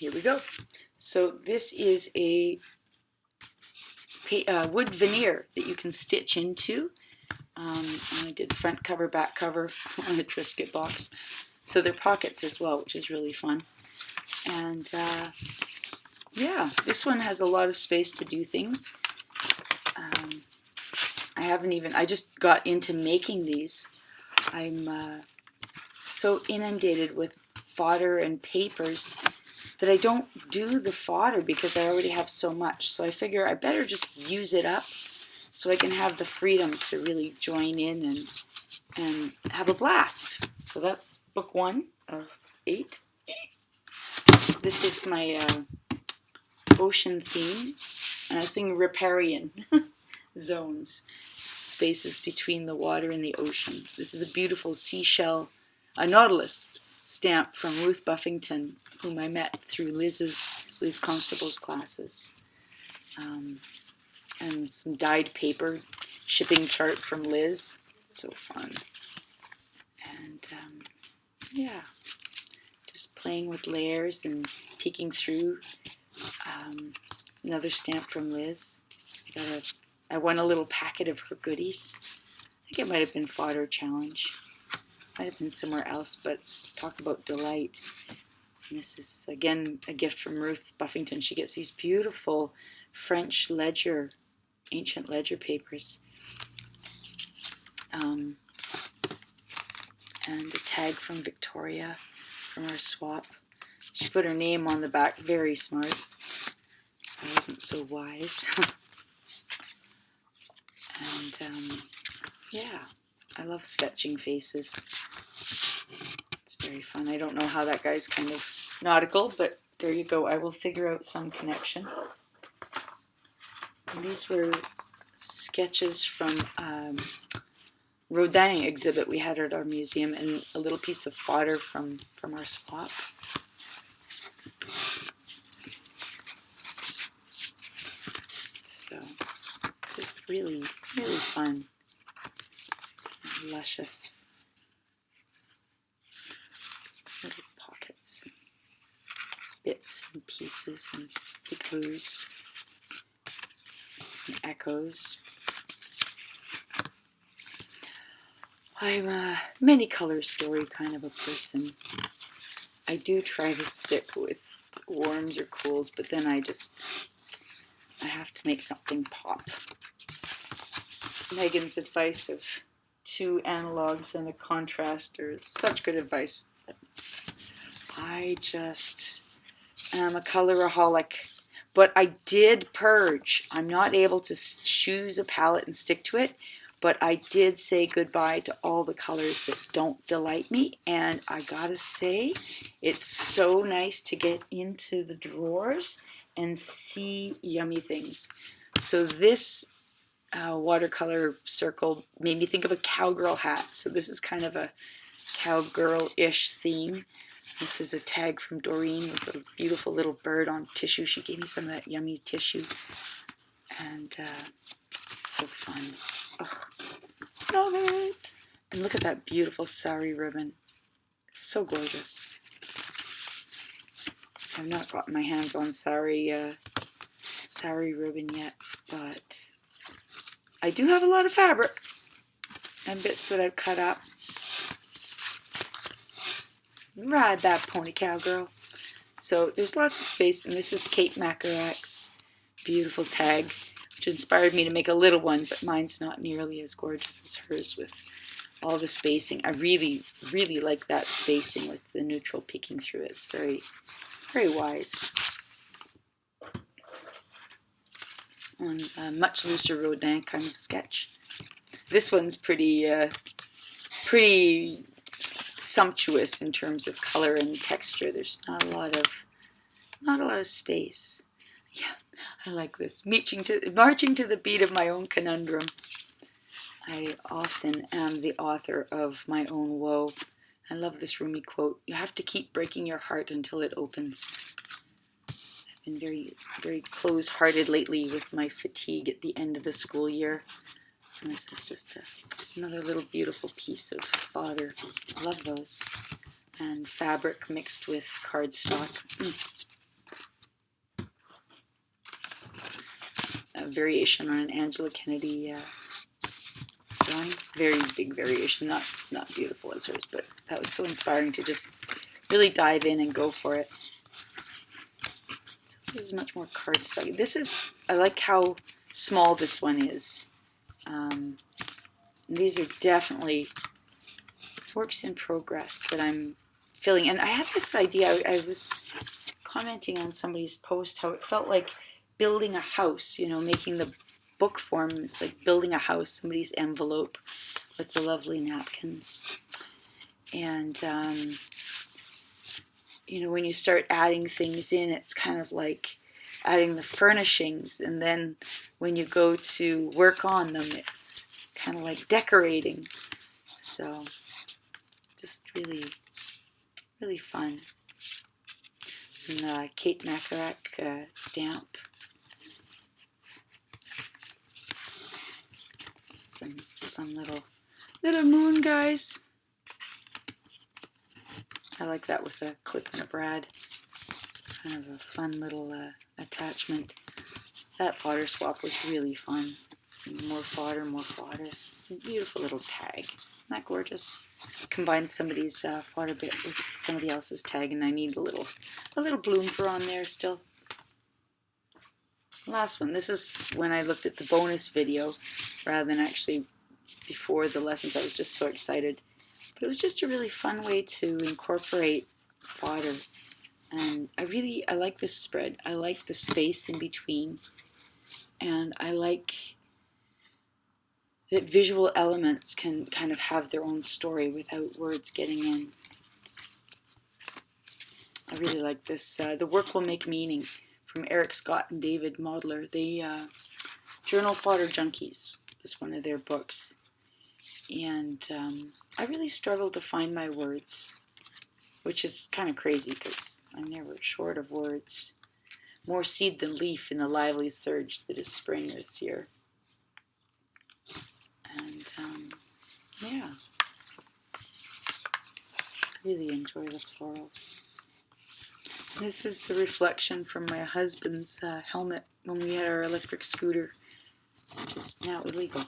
here we go. So this is a wood veneer that you can stitch into. And I did front cover, back cover on the Triscuit box. So they're pockets as well, which is really fun. And yeah, this one has a lot of space to do things. I just got into making these. I'm so inundated with fodder and papers that I don't do the fodder because I already have so much. So I figure I better just use it up so I can have the freedom to really join in and have a blast. So that's book 1 of 8. This is my ocean theme, and I was thinking riparian zones, spaces between the water and the ocean. This is a beautiful seashell, a nautilus stamp from Ruth Buffington, whom I met through Liz Constable's classes. And some dyed paper, shipping chart from Liz. It's so fun. And yeah, just playing with layers and peeking through. Another stamp from Liz. I won a little packet of her goodies. I think it might have been Fodder Challenge. Might have been somewhere else, but talk about delight. And this is, again, a gift from Ruth Buffington. She gets these beautiful French ledger, ancient ledger papers. And a tag from Victoria from our swap. She put her name on the back, very smart. I wasn't so wise. And yeah, I love sketching faces. It's very fun. I don't know how that guy's kind of nautical, but there you go. I will figure out some connection. And these were sketches from Rodin exhibit we had at our museum, and a little piece of fodder from our swap. So just really, really fun. Luscious little pockets, bits and pieces and picots and echoes. I'm a many color story kind of a person. I do try to stick with warms or cools, but then I have to make something pop. Megan's advice of 2 analogs and a contrast are such good advice. I just am a coloraholic, but I did purge. I'm not able to choose a palette and stick to it, but I did say goodbye to all the colors that don't delight me, and I gotta say, it's so nice to get into the drawers and see yummy things. So this watercolor circle made me think of a cowgirl hat. So this is kind of a cowgirl-ish theme. This is a tag from Doreen with a beautiful little bird on tissue. She gave me some of that yummy tissue. And so fun. Oh, love it. And look at that beautiful sari ribbon. So gorgeous. I've not gotten my hands on sari ribbon yet, but I do have a lot of fabric and bits that I've cut up. Ride that pony, cowgirl. So there's lots of space, and this is Kate Macarak's beautiful tag, which inspired me to make a little one, but mine's not nearly as gorgeous as hers with all the spacing. I really, really like that spacing with the neutral peeking through it. It's very, very wise. On a much looser Rodin kind of sketch. This one's pretty sumptuous in terms of color and texture. There's not a lot of space. Yeah, I like this. Marching to the beat of my own conundrum. I often am the author of my own woe. I love this Rumi quote. You have to keep breaking your heart until it opens. Been very, very close-hearted lately with my fatigue at the end of the school year. And this is just another little beautiful piece of fodder. I love those. And fabric mixed with cardstock. variation on an Angela Kennedy drawing. Very big variation, not beautiful as hers, but that was so inspiring to just really dive in and go for it. So this is much more cardstock. I like how small this one is. These are definitely works in progress that I'm filling. And I had this idea, I was commenting on somebody's post how it felt like building a house, making the book form is like building a house, somebody's envelope with the lovely napkins. And, when you start adding things in, it's kind of like adding the furnishings. And then when you go to work on them, it's kind of like decorating. So just really, really fun. And Kate Macarack stamp. Some fun little moon guys. I like that with a clip and a brad. Kind of a fun little attachment. That fodder swap was really fun. More fodder, more fodder. Beautiful little tag. Isn't that gorgeous? Combined somebody's fodder bit with somebody else's tag, and I need a little bloom for on there still. Last one. This is when I looked at the bonus video rather than actually before the lessons. I was just so excited. But it was just a really fun way to incorporate fodder. And I like this spread. I like the space in between. And I like that visual elements can kind of have their own story without words getting in. I really like this. The Work Will Make Meaning from Eric Scott and David Modler. They Journal Fodder Junkies is one of their books. And I really struggled to find my words, which is kind of crazy because I'm never short of words. More seed than leaf in the lively surge that is spring this year. And yeah, really enjoy the florals. This is the reflection from my husband's helmet when we had our electric scooter, which is now illegal.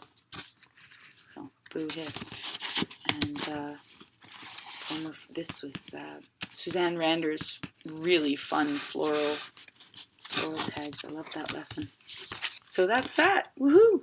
So, boo hiss. And this was Suzanne Rander's really fun floral tags. I love that lesson. So that's that. Woohoo!